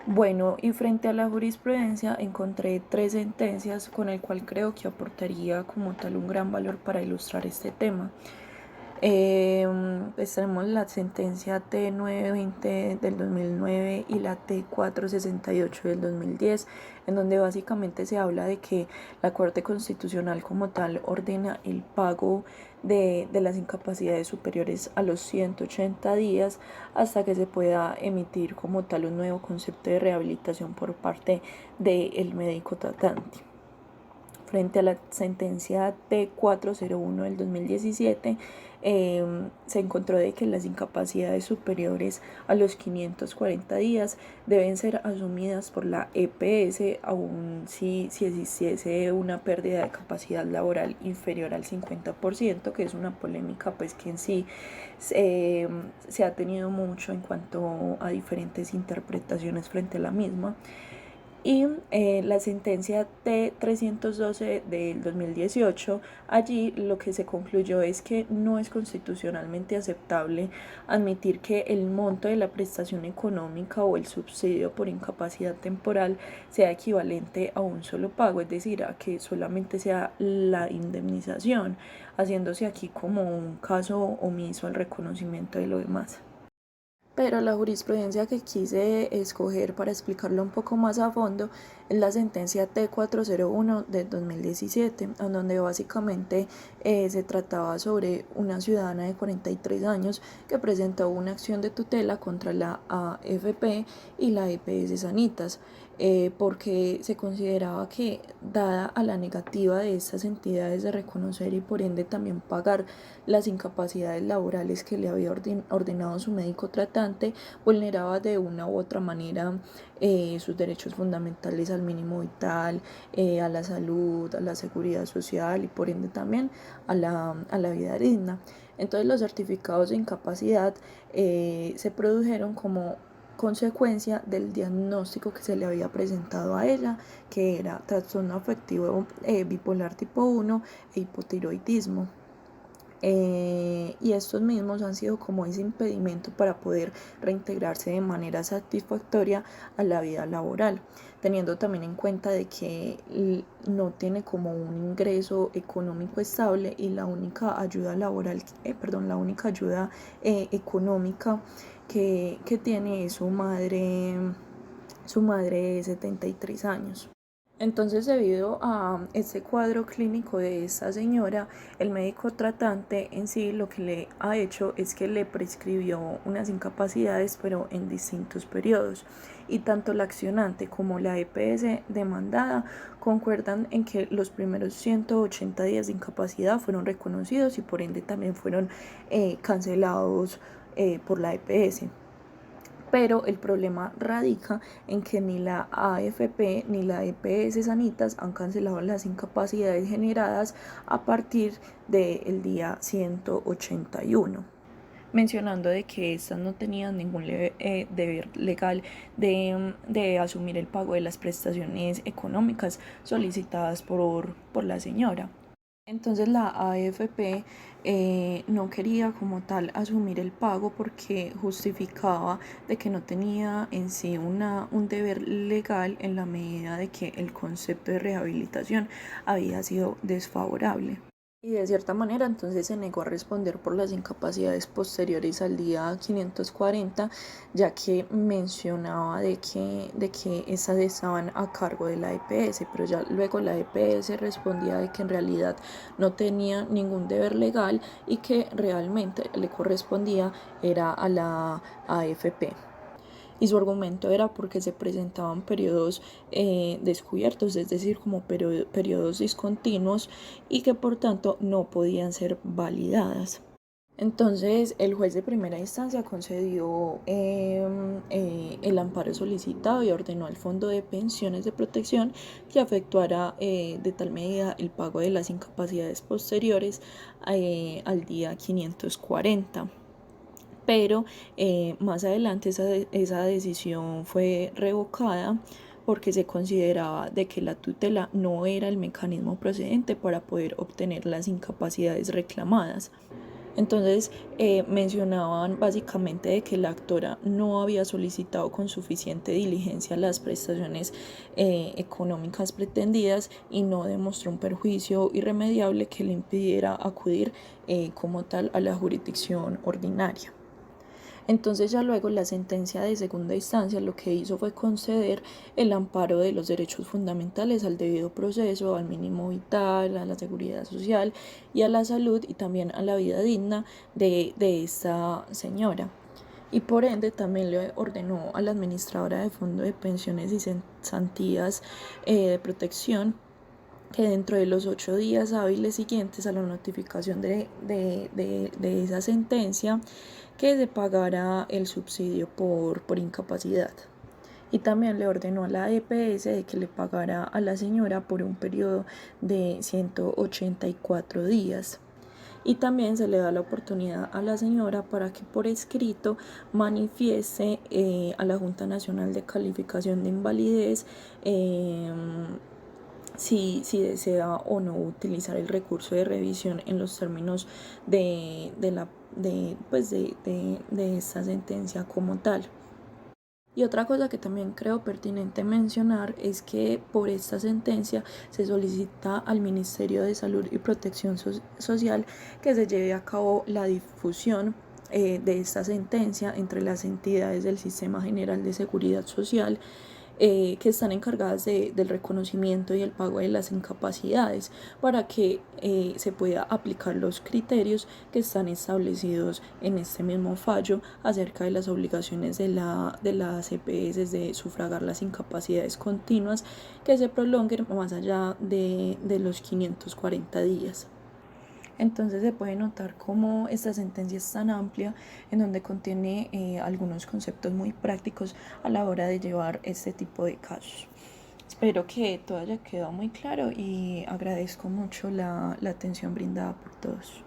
Bueno, y frente a la jurisprudencia encontré tres sentencias con el cual creo que aportaría como tal un gran valor para ilustrar este tema. Pues tenemos la sentencia T920 del 2009 y la T468 del 2010, en donde básicamente se habla de que la Corte Constitucional como tal ordena el pago de las incapacidades superiores a los 180 días hasta que se pueda emitir como tal un nuevo concepto de rehabilitación por parte del médico tratante. Frente a la sentencia T401 del 2017, se encontró de que las incapacidades superiores a los 540 días deben ser asumidas por la EPS, aun si existiese una pérdida de capacidad laboral inferior al 50%, que es una polémica pues que en sí se ha tenido mucho en cuanto a diferentes interpretaciones frente a la misma. Y la sentencia T312 del 2018, allí lo que se concluyó es que no es constitucionalmente aceptable admitir que el monto de la prestación económica o el subsidio por incapacidad temporal sea equivalente a un solo pago, es decir, a que solamente sea la indemnización, haciéndose aquí como un caso omiso al reconocimiento de lo demás. Pero la jurisprudencia que quise escoger para explicarlo un poco más a fondo es la sentencia T401 de 2017, en donde básicamente se trataba sobre una ciudadana de 43 años que presentó una acción de tutela contra la AFP y la EPS Sanitas, porque se consideraba que, dada a la negativa de estas entidades de reconocer y por ende también pagar las incapacidades laborales que le había ordenado su médico tratante, vulneraba de una u otra manera sus derechos fundamentales al mínimo vital, a la salud, a la seguridad social y por ende también a la vida digna. Entonces los certificados de incapacidad se produjeron como consecuencia del diagnóstico que se le había presentado a ella, que era trastorno afectivo bipolar tipo 1 e hipotiroidismo. Y estos mismos han sido como ese impedimento para poder reintegrarse de manera satisfactoria a la vida laboral, teniendo también en cuenta de que no tiene como un ingreso económico estable y la única ayuda laboral, la única ayuda económica que tiene es su madre de 73 años. Entonces, debido a este cuadro clínico de esta señora, el médico tratante en sí lo que le ha hecho es que le prescribió unas incapacidades, pero en distintos periodos. Y tanto la accionante como la EPS demandada concuerdan en que los primeros 180 días de incapacidad fueron reconocidos y por ende también fueron cancelados por la EPS. Pero el problema radica en que ni la AFP ni la EPS Sanitas han cancelado las incapacidades generadas a partir del día 181, mencionando de que estas no tenían ningún deber legal de asumir el pago de las prestaciones económicas solicitadas por la señora. Entonces la AFP no quería como tal asumir el pago porque justificaba de que no tenía en sí un deber legal en la medida de que el concepto de rehabilitación había sido desfavorable. Y de cierta manera entonces se negó a responder por las incapacidades posteriores al día 540, ya que mencionaba de que esas estaban a cargo de la EPS, pero ya luego la EPS respondía de que en realidad no tenía ningún deber legal y que realmente le correspondía era a la AFP. Y su argumento era porque se presentaban periodos descubiertos, es decir, como periodos discontinuos y que por tanto no podían ser validadas. Entonces, el juez de primera instancia concedió el amparo solicitado y ordenó al Fondo de Pensiones de Protección que efectuara de tal medida el pago de las incapacidades posteriores al día 540. Pero más adelante esa decisión fue revocada porque se consideraba de que la tutela no era el mecanismo procedente para poder obtener las incapacidades reclamadas. Entonces mencionaban básicamente de que la actora no había solicitado con suficiente diligencia las prestaciones económicas pretendidas y no demostró un perjuicio irremediable que le impidiera acudir como tal a la jurisdicción ordinaria. Entonces ya luego la sentencia de segunda instancia lo que hizo fue conceder el amparo de los derechos fundamentales al debido proceso, al mínimo vital, a la seguridad social y a la salud y también a la vida digna de esta señora. Y por ende también le ordenó a la administradora de fondo de pensiones y cesantías de protección que dentro de los 8 días hábiles siguientes a la notificación de esa sentencia, que se pagara el subsidio por incapacidad. Y también le ordenó a la EPS de que le pagara a la señora por un periodo de 184 días. Y también se le da la oportunidad a la señora para que por escrito manifieste a la Junta Nacional de Calificación de Invalidez si desea o no utilizar el recurso de revisión en los términos de esta sentencia como tal. Y otra cosa que también creo pertinente mencionar es que por esta sentencia se solicita al Ministerio de Salud y Protección Social que se lleve a cabo la difusión de esta sentencia entre las entidades del Sistema General de Seguridad Social que están encargadas del reconocimiento y el pago de las incapacidades para que se pueda aplicar los criterios que están establecidos en este mismo fallo acerca de las obligaciones de las EPS de sufragar las incapacidades continuas que se prolonguen más allá de los 540 días. Entonces se puede notar cómo esta sentencia es tan amplia en donde contiene algunos conceptos muy prácticos a la hora de llevar este tipo de casos. Espero que todo haya quedado muy claro y agradezco mucho la atención brindada por todos.